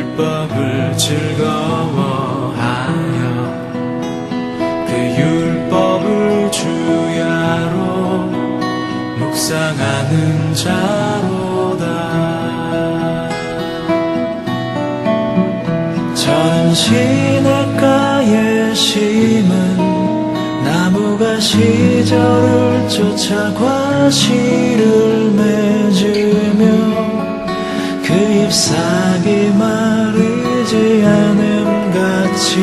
율법을 즐거워하여 그 율법을 주야로 묵상하는 자로다. 저는 시냇가에 심은 나무가 시절을 쫓아 과실을 맺으며 그 잎사귀 마르지 않음같이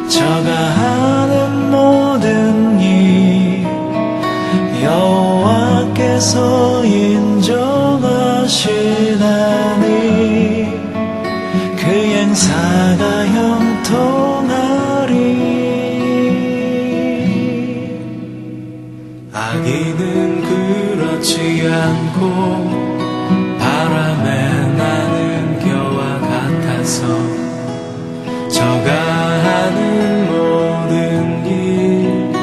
저가 하는 모든 일 여호와께서 인정하시나니 그 행사가 형통하리. 악인은 그렇지 않고 바람에 나는 겨와 같아서 저가 하는 모든 일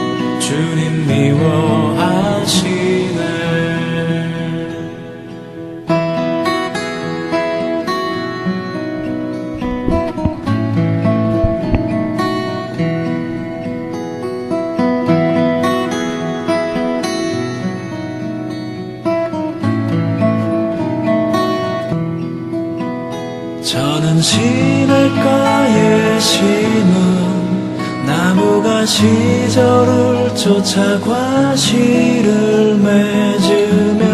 주님 미워하시네. 저는 시냇가에 심은 나무가 시절을 쫓아 과실을 맺으며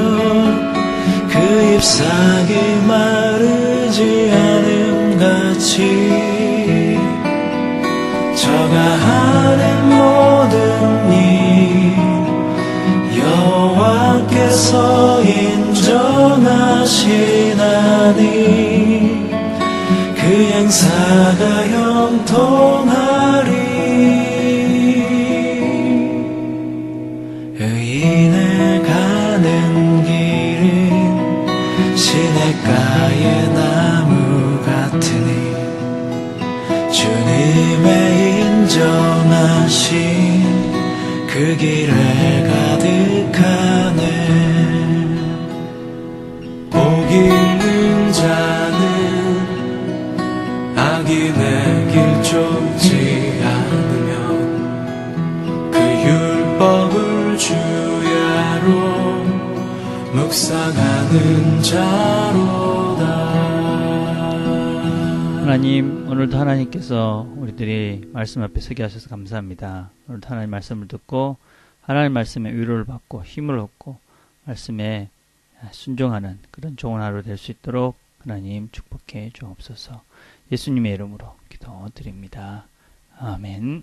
그 잎사귀 마르지 않음같이 저가 하는 모든 일 여호와께서 인정하시나니 그 행사가 형통하리. 의인의 가는 길은 시냇가의 나무 같으니 주님의 인정하신 그 길에 가득하네. 복 있는 자는 악인의 길 쫓지 않으며 그 율법을 주야로 묵상하는 자로다. 하나님, 오늘도 하나님께서 우리들이 말씀 앞에 서게 하셔서 감사합니다. 오늘도 하나님 말씀을 듣고 하나님 말씀에 위로를 받고 힘을 얻고 말씀에 순종하는 그런 좋은 하루 될 수 있도록 하나님 축복해 주옵소서. 예수님의 이름으로 기도드립니다. 아멘.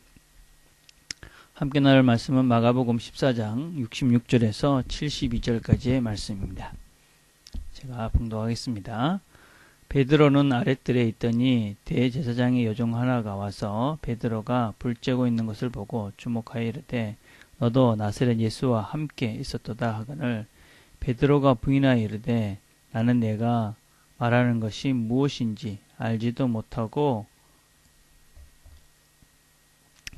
함께 나눌 말씀은 마가복음 14장 66절에서 72절까지의 말씀입니다. 제가 봉독하겠습니다. 베드로는 아랫뜰에 있더니 대제사장의 여종 하나가 와서 베드로가 불 쬐고 있는 것을 보고 주목하여 이르되 너도 나사렛 예수와 함께 있었도다 하거늘 베드로가 부인하여 이르되 나는 내가 말하는 것이 무엇인지 알지도 못하고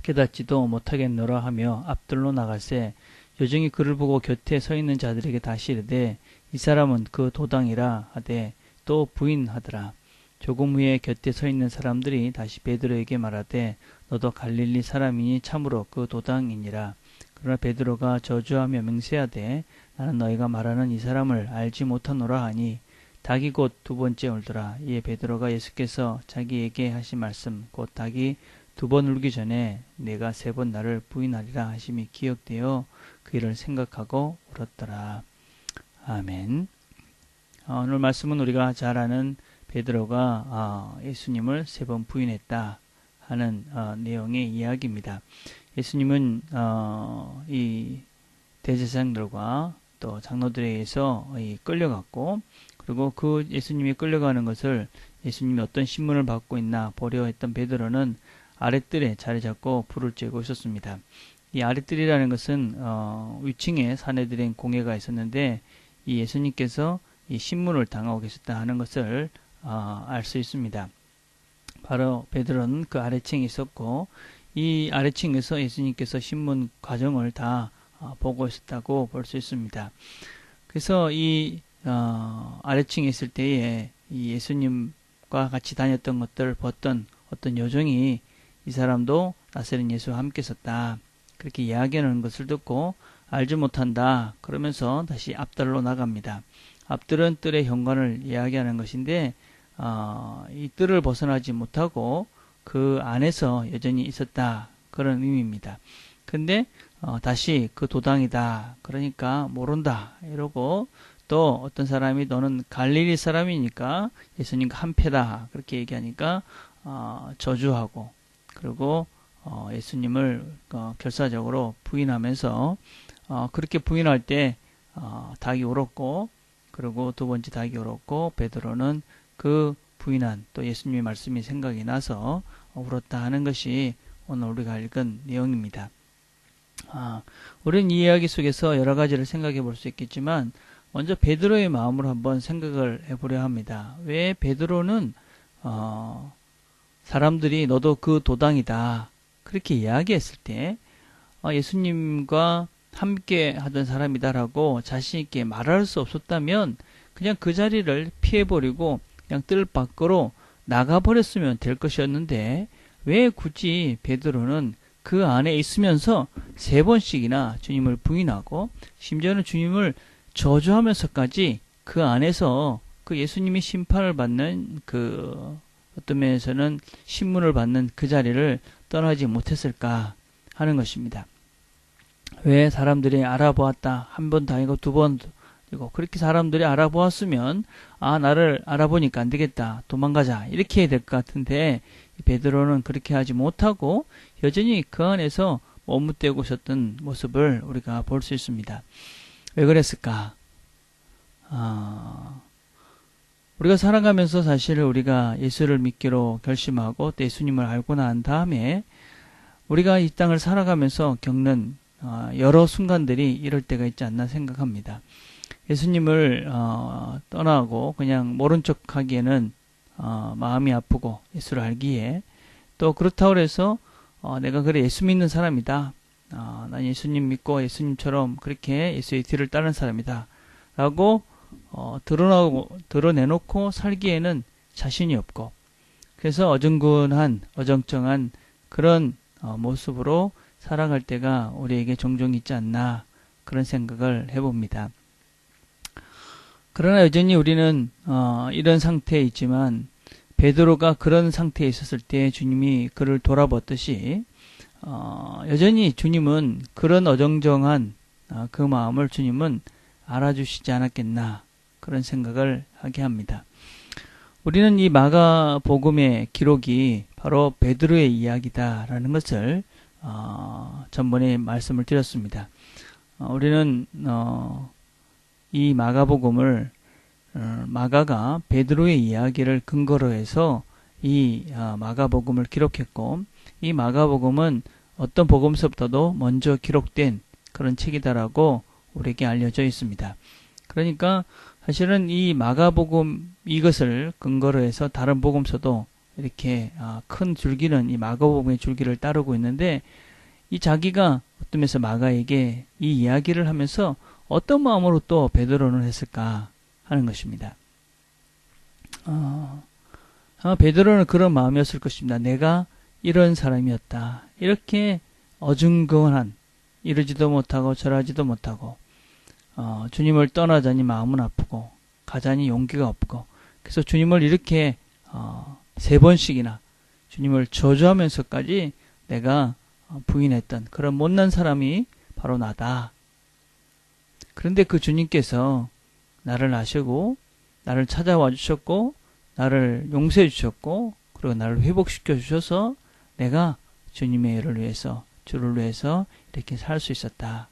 깨닫지도 못하겠노라 하며 앞들로 나갈새 여종이 그를 보고 곁에 서 있는 자들에게 다시 이르되 이 사람은 그 도당이라 하되 또 부인하더라. 조금 후에 곁에 서 있는 사람들이 다시 베드로에게 말하되 너도 갈릴리 사람이니 참으로 그 도당이니라. 그러나 베드로가 저주하며 맹세하되 나는 너희가 말하는 이 사람을 알지 못하노라 하니 닭이 곧 두 번째 울더라. 이에 베드로가 예수께서 자기에게 하신 말씀 곧 닭이 두 번 울기 전에 내가 세 번 나를 부인하리라 하심이 기억되어 그 일을 생각하고 울었더라. 아멘. 오늘 말씀은 우리가 잘 아는 베드로가 예수님을 세 번 부인했다 하는 내용의 이야기입니다. 예수님은 이 대제사장들과 또 장로들에 의해서 끌려갔고 그리고 그 예수님이 끌려가는 것을 예수님이 어떤 신문을 받고 있나 보려 했던 베드로는 아랫뜰에 자리 잡고 불을 쬐고 있었습니다. 이 아랫뜰이라는 것은 위층에 사내들인 공회가 있었는데 이 예수님께서 이 신문을 당하고 계셨다 하는 것을 알 수 있습니다. 바로 베드로는 그 아래층에 있었고 이 아래층에서 예수님께서 신문 과정을 다 보고 있었다고 볼 수 있습니다. 그래서 이 아래층에 있을 때에 이 예수님과 같이 다녔던 것들을 봤던 어떤 요정이 이 사람도 나사렛 예수와 함께 있었다. 그렇게 이야기하는 것을 듣고 알지 못한다. 그러면서 다시 앞뜰로 나갑니다. 앞뜰은 뜰의 현관을 이야기하는 것인데 이 뜰을 벗어나지 못하고 그 안에서 여전히 있었다. 그런 의미입니다. 근데 다시 그 도당이다. 그러니까 모른다. 이러고 또 어떤 사람이 너는 갈릴리 사람이니까 예수님과 한패다. 그렇게 얘기하니까 저주하고 그리고 예수님을 결사적으로 부인하면서 그렇게 부인할 때 닭이 울었고 그리고 두 번째 닭이 울었고 베드로는 그 부인한 또 예수님의 말씀이 생각이 나서 울었다 하는 것이 오늘 우리가 읽은 내용입니다. 우리는 이 이야기 속에서 여러 가지를 생각해 볼 수 있겠지만 먼저 베드로의 마음으로 한번 생각을 해보려 합니다. 왜 베드로는 사람들이 너도 그 도당이다 그렇게 이야기했을 때 예수님과 함께 하던 사람이다라고 자신 있게 말할 수 없었다면 그냥 그 자리를 피해버리고 그냥 뜰 밖으로 나가버렸으면 될 것이었는데 왜 굳이 베드로는 그 안에 있으면서 3번씩이나 주님을 부인하고 심지어는 주님을 저주하면서까지 그 안에서 그 예수님이 심판을 받는 그 어떤 면에서는 신문을 받는 그 자리를 떠나지 못했을까 하는 것입니다. 왜 사람들이 알아보았다. 한 번 다니고 두 번 그리고 그렇게 사람들이 알아보았으면 나를 알아보니까 안 되겠다. 도망가자. 이렇게 해야 될 것 같은데 베드로는 그렇게 하지 못하고 여전히 그 안에서 머뭇대고 있었던 모습을 우리가 볼 수 있습니다. 왜 그랬을까? 우리가 살아가면서 사실 우리가 예수를 믿기로 결심하고 또 예수님을 알고 난 다음에 우리가 이 땅을 살아가면서 겪는 여러 순간들이 이럴 때가 있지 않나 생각합니다. 예수님을 떠나고 그냥 모른 척 하기에는 마음이 아프고 예수를 알기에 또 그렇다고 해서 내가 그래 예수 믿는 사람이다. 난 예수님 믿고 예수님처럼 그렇게 예수의 뒤를 따르는 사람이다. 라고 드러내놓고 살기에는 자신이 없고 그래서 어중근한 어정쩡한 그런 모습으로 살아갈 때가 우리에게 종종 있지 않나 그런 생각을 해봅니다. 그러나 여전히 우리는 이런 상태에 있지만 베드로가 그런 상태에 있었을 때 주님이 그를 돌아봤듯이 여전히 주님은 그런 어정쩡한 그 마음을 주님은 알아주시지 않았겠나 그런 생각을 하게 합니다. 우리는 이 마가복음의 기록이 바로 베드로의 이야기다라는 것을 전번에 말씀을 드렸습니다. 우리는 이 마가복음을 마가가 베드로의 이야기를 근거로 해서 이 마가복음을 기록했고 이 마가복음은 어떤 복음서보다도 먼저 기록된 그런 책이다라고 우리에게 알려져 있습니다. 그러니까 사실은 이 마가복음 이것을 근거로 해서 다른 복음서도 이렇게 큰 줄기는 이 마가복음의 줄기를 따르고 있는데 이 자기가 어떤 면에서 마가에게 이 이야기를 하면서 어떤 마음으로 또 베드로는 했을까 하는 것입니다. 아마 베드로는 그런 마음이었을 것입니다. 내가 이런 사람이었다. 이렇게 어중간한 이러지도 못하고 저러지도 못하고 주님을 떠나자니 마음은 아프고 가자니 용기가 없고 그래서 주님을 이렇게 3번씩이나 주님을 저주하면서까지 내가 부인했던 그런 못난 사람이 바로 나다. 그런데 그 주님께서 나를 아시고 나를 찾아와 주셨고 나를 용서해 주셨고 그리고 나를 회복시켜 주셔서 내가 주님의 일을 위해서 주를 위해서 이렇게 살 수 있었다.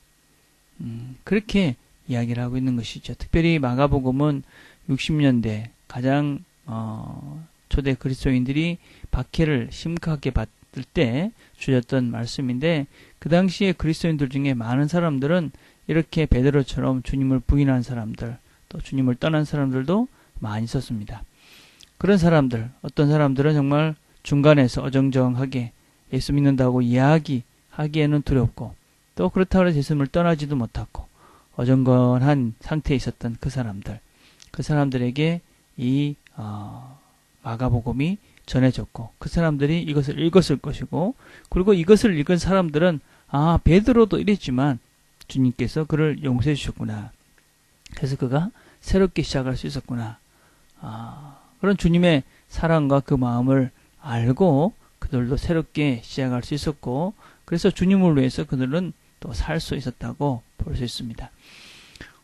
그렇게 이야기를 하고 있는 것이죠. 특별히 마가복음은 60년대 가장 초대 그리스도인들이 박해를 심각하게 받을 때 주셨던 말씀인데 그 당시에 그리스도인들 중에 많은 사람들은 이렇게 베드로처럼 주님을 부인한 사람들 또 주님을 떠난 사람들도 많이 있었습니다. 그런 사람들 어떤 사람들은 정말 중간에서 어정쩡하게 예수 믿는다고 이야기하기에는 두렵고 또 그렇다고 해서 예수님을 떠나지도 못하고 어정건한 상태에 있었던 그 사람들에게 이 마가복음이 전해졌고 그 사람들이 이것을 읽었을 것이고 그리고 이것을 읽은 사람들은 베드로도 이랬지만 주님께서 그를 용서해 주셨구나. 그래서 그가 새롭게 시작할 수 있었구나. 그런 주님의 사랑과 그 마음을 알고 그들도 새롭게 시작할 수 있었고 그래서 주님을 위해서 그들은 또 살 수 있었다고 볼 수 있습니다.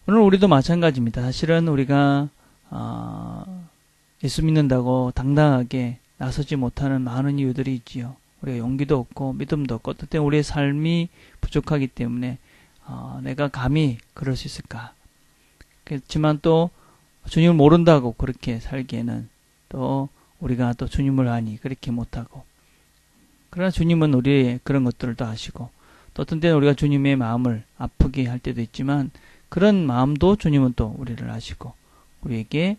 오늘 우리도 마찬가지입니다. 사실은 우리가 예수 믿는다고 당당하게 나서지 못하는 많은 이유들이 있지요. 우리가 용기도 없고 믿음도 없고 어떤 때는 우리의 삶이 부족하기 때문에 내가 감히 그럴 수 있을까. 그렇지만 또 주님을 모른다고 그렇게 살기에는 또 우리가 또 주님을 아니 그렇게 못하고 그러나 주님은 우리의 그런 것들을 다 아시고 또 어떤 때는 우리가 주님의 마음을 아프게 할 때도 있지만 그런 마음도 주님은 또 우리를 아시고 우리에게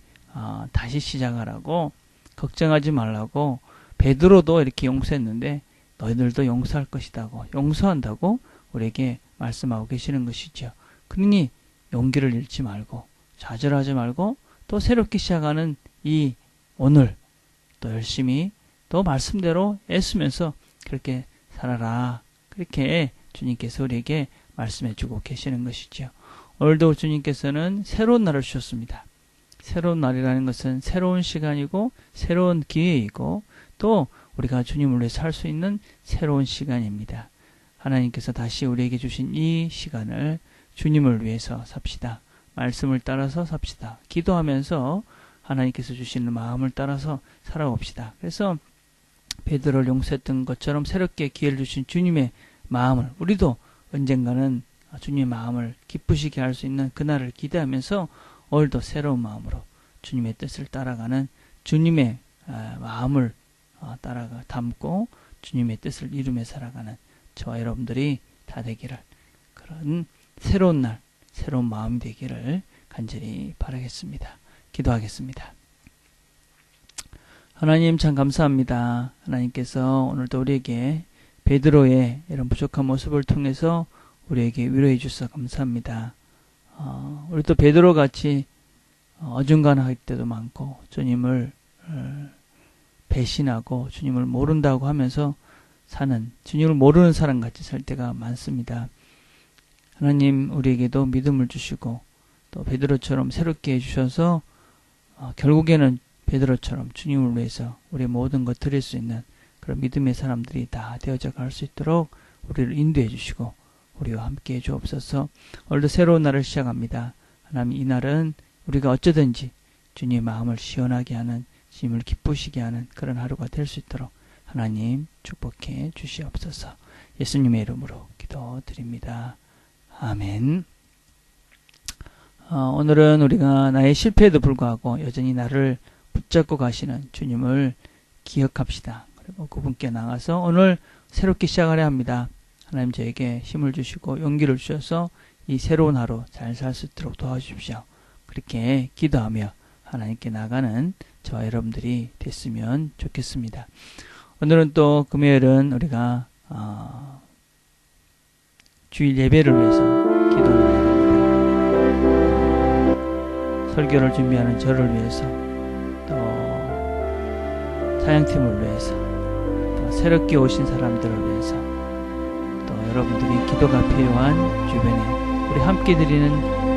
다시 시작하라고 걱정하지 말라고 베드로도 이렇게 용서했는데 너희들도 용서할 것이다고 용서한다고 우리에게 말씀하고 계시는 것이죠. 그러니 용기를 잃지 말고 좌절하지 말고 또 새롭게 시작하는 이 오늘 또 열심히 또 말씀대로 애쓰면서 그렇게 살아라. 그렇게 주님께서 우리에게 말씀해 주고 계시는 것이죠. 오늘도 주님께서는 새로운 날을 주셨습니다. 새로운 날이라는 것은 새로운 시간이고 새로운 기회이고 또 우리가 주님을 위해 살 수 있는 새로운 시간입니다. 하나님께서 다시 우리에게 주신 이 시간을 주님을 위해서 삽시다. 말씀을 따라서 삽시다. 기도하면서 하나님께서 주시는 마음을 따라서 살아봅시다. 그래서 베드로를 용서했던 것처럼 새롭게 기회를 주신 주님의 마음을 우리도 언젠가는 주님의 마음을 기쁘시게 할 수 있는 그날을 기대하면서 오늘도 새로운 마음으로 주님의 뜻을 따라가는 주님의 마음을 담고 주님의 뜻을 이루며 살아가는 저와 여러분들이 다 되기를 그런 새로운 날 새로운 마음이 되기를 간절히 바라겠습니다. 기도하겠습니다. 하나님 참 감사합니다. 하나님께서 오늘도 우리에게 베드로의 이런 부족한 모습을 통해서 우리에게 위로해 주셔서 감사합니다. 우리도 베드로 같이 어중간할 때도 많고 주님을 배신하고 주님을 모른다고 하면서 사는 주님을 모르는 사람 같이 살 때가 많습니다. 하나님 우리에게도 믿음을 주시고 또 베드로처럼 새롭게 해주셔서 결국에는 베드로처럼 주님을 위해서 우리의 모든 것 드릴 수 있는 그런 믿음의 사람들이 다 되어져 갈 수 있도록 우리를 인도해 주시고 우리와 함께 해 주옵소서. 오늘도 새로운 날을 시작합니다. 하나님 이 날은 우리가 어쩌든지 주님의 마음을 시원하게 하는 주님을 기쁘시게 하는 그런 하루가 될 수 있도록 하나님 축복해 주시옵소서. 예수님의 이름으로 기도드립니다. 아멘. 오늘은 우리가 나의 실패에도 불구하고 여전히 나를 붙잡고 가시는 주님을 기억합시다. 그리고 그분께 나가서 오늘 새롭게 시작하려 합니다. 하나님 저에게 힘을 주시고 용기를 주셔서 이 새로운 하루 잘 살 수 있도록 도와주십시오. 그렇게 기도하며 하나님께 나가는 저와 여러분들이 됐으면 좋겠습니다. 오늘은 또 금요일은 우리가 주일 예배를 위해서 기도합니다. 설교를 준비하는 저를 위해서 또 사역팀을 위해서 또 새롭게 오신 사람들을 위해서 또 여러분들이 기도가 필요한 주변에 우리 함께 드리는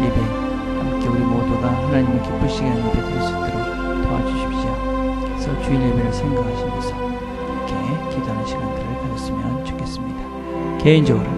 예배 함께 우리 모두가 하나님을 기쁘시게 하는 예배 드릴 수 있도록 도와주십시오. 그래서 주일 예배를 생각하시면서 이렇게 기도하는 시간들을 가졌으면 좋겠습니다. 개인적으로